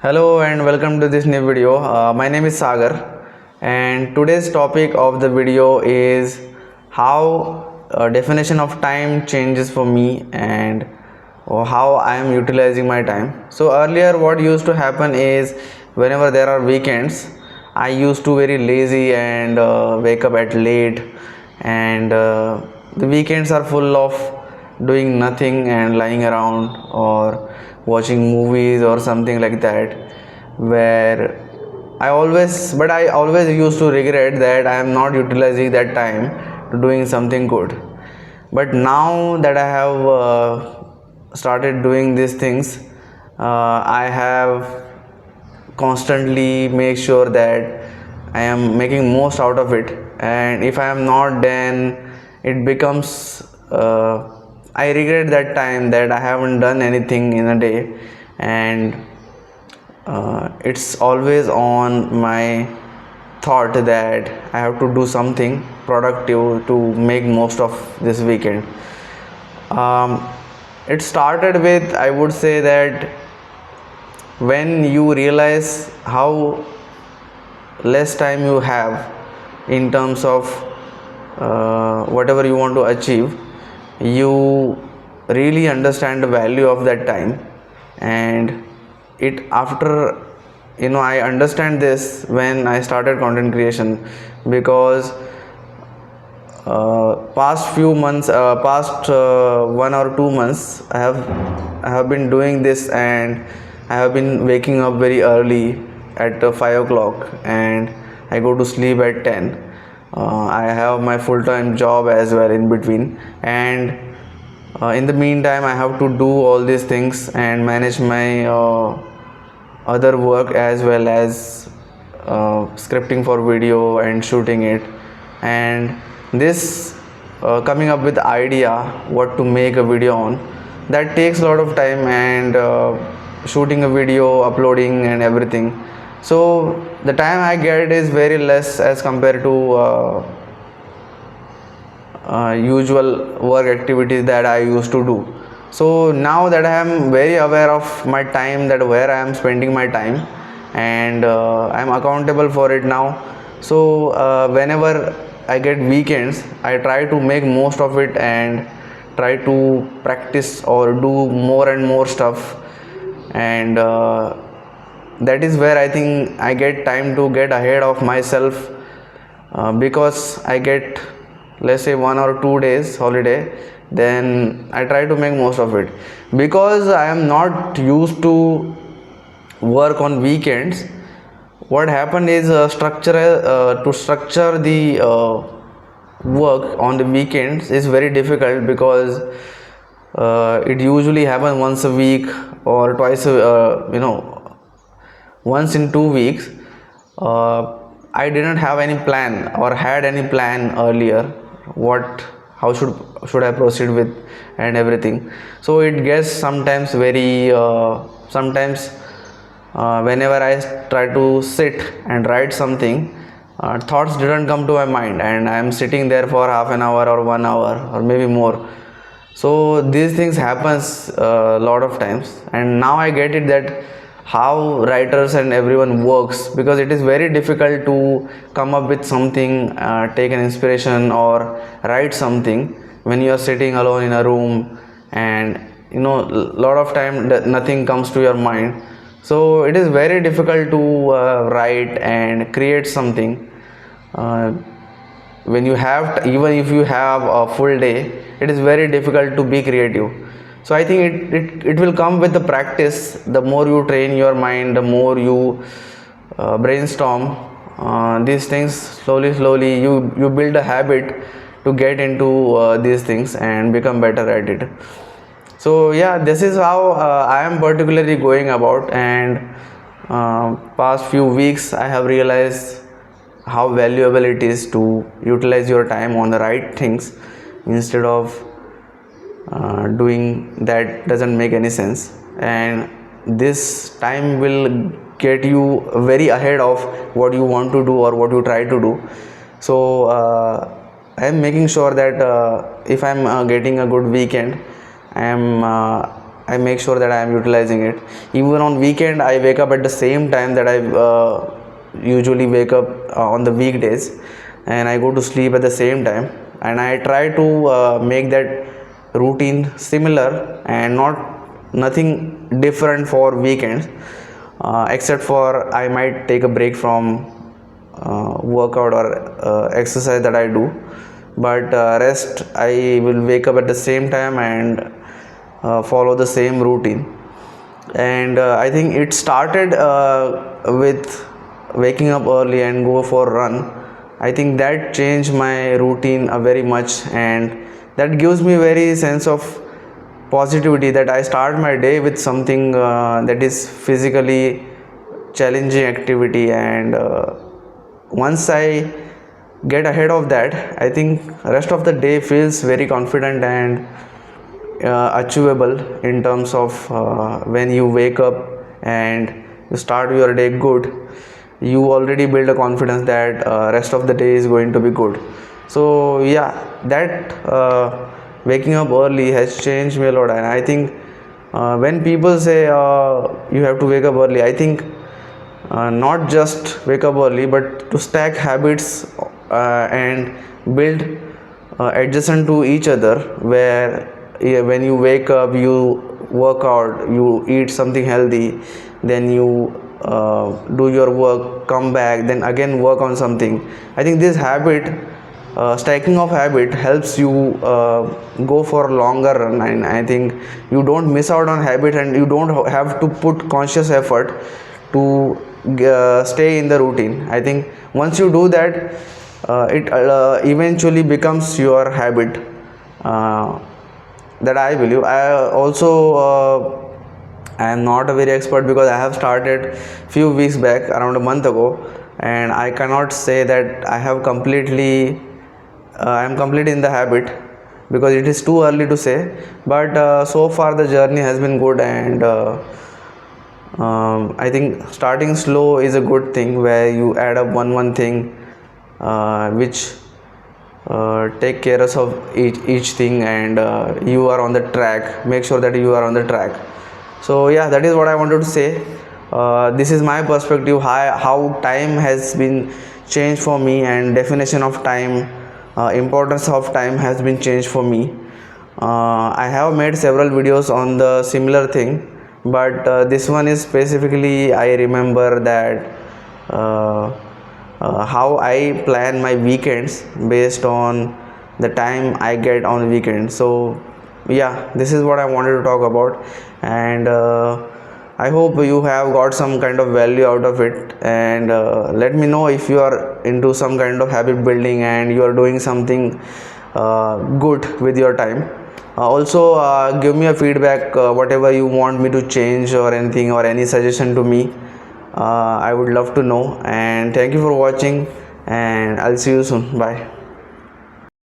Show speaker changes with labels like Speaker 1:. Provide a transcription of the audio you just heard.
Speaker 1: Hello and welcome to this new video. My name is Sagar, and today's topic of the video is how definition of time changes for me and how I am utilizing my time. So earlier what used to happen is whenever there are weekends I used to very lazy and wake up at late, and the weekends are full of doing nothing and lying around or watching movies or something like that, where I always used to regret that I am not utilizing that time to doing something good. But now that I have started doing these things, I have constantly make sure that I am making most out of it, and if I am not, then it becomes I regret that time that I haven't done anything in a day, and it's always on my thought that I have to do something productive to make most of this weekend. um, it started with, I would say, that when you realize how less time you have in terms of whatever you want to achieve, you really understand the value of that time. And it after I understand this when I started content creation, because past few months, past 1 or 2 months, I have been doing this, and I have been waking up very early at 5 o'clock, and I go to sleep at 10. I have my full-time job as well in between, and in the meantime I have to do all these things and manage my other work, as well as scripting for video and shooting it, and this coming up with idea what to make a video on, that takes a lot of time, and shooting a video, uploading and everything. So the time I get is very less as compared to usual work activities that I used to do. So now that I am very aware of my time, that where I am spending my time, and I am accountable for it now. So whenever I get weekends, I try to make most of it and try to practice or do more and more stuff, and that is where I think I get time to get ahead of myself, because I get, let's say, 1 or 2 days holiday, then I try to make most of it, because I am not used to work on weekends. What happened is to structure the work on the weekends is very difficult, because it usually happens once a week or twice once in 2 weeks. I didn't have any plan or had any plan earlier, what how should I proceed with and everything. So it gets sometimes very sometimes whenever I try to sit and write something, thoughts didn't come to my mind, and I am sitting there for half an hour or 1 hour or maybe more. So these things happens a lot of times, and now I get it that how writers and everyone works, because it is very difficult to come up with something, take an inspiration or write something when you are sitting alone in a room, and lot of time that nothing comes to your mind. So it is very difficult to write and create something uh, when you have even if you have a full day, it is very difficult to be creative. So I think it will come with the practice. The more you train your mind, the more you brainstorm these things, slowly you build a habit to get into these things and become better at it. So yeah, this is how I am particularly going about, and past few weeks I have realized how valuable it is to utilize your time on the right things, instead of doing that doesn't make any sense, and this time will get you very ahead of what you want to do or what you try to do. So I am making sure that if I am getting a good weekend, I am I make sure that I am utilizing it. Even on weekend, I wake up at the same time that I usually wake up on the weekdays, and I go to sleep at the same time. And I try to make that routine similar and not nothing different for weekends, except for I might take a break from workout or exercise that I do. But rest, I will wake up at the same time and follow the same routine. And I think it started with waking up early and go for a run. I think that changed my routine very much, and that gives me very sense of positivity that I start my day with something that is physically challenging activity. And once I get ahead of that, I think rest of the day feels very confident and achievable in terms of when you wake up and you start your day good, you already build a confidence that rest of the day is going to be good. So yeah, that waking up early has changed me a lot. And I think when people say you have to wake up early, I think not just wake up early, but to stack habits and build adjacent to each other, where when you wake up, you work out, you eat something healthy, then you do your work, come back, then again work on something. I think this habit, stacking of habit, helps you go for a longer run. And I think you don't miss out on habit, and you don't have to put conscious effort to stay in the routine. I think once you do that, it eventually becomes your habit. That I believe. I also I am not a very expert, because I have started few weeks back, around a month ago, and I cannot say that I have completely I am complete in the habit, because it is too early to say. But so far the journey has been good, and I think starting slow is a good thing, where you add up one thing which take care of each thing, and you are on the track. Make sure that you are on the track. So yeah, that is what I wanted to say. This is my perspective, how time has been changed for me, and definition of time, importance of time has been changed for me. I have made several videos on the similar thing, but this one is specifically, I remember that how I plan my weekends based on the time I get on weekends. So yeah, this is what I wanted to talk about. And I hope you have got some kind of value out of it. And let me know if you are into some kind of habit building and you are doing something good with your time. Also give me a feedback, whatever you want me to change or anything, or any suggestion to me. I would love to know. And thank you for watching, and I'll see you soon. Bye.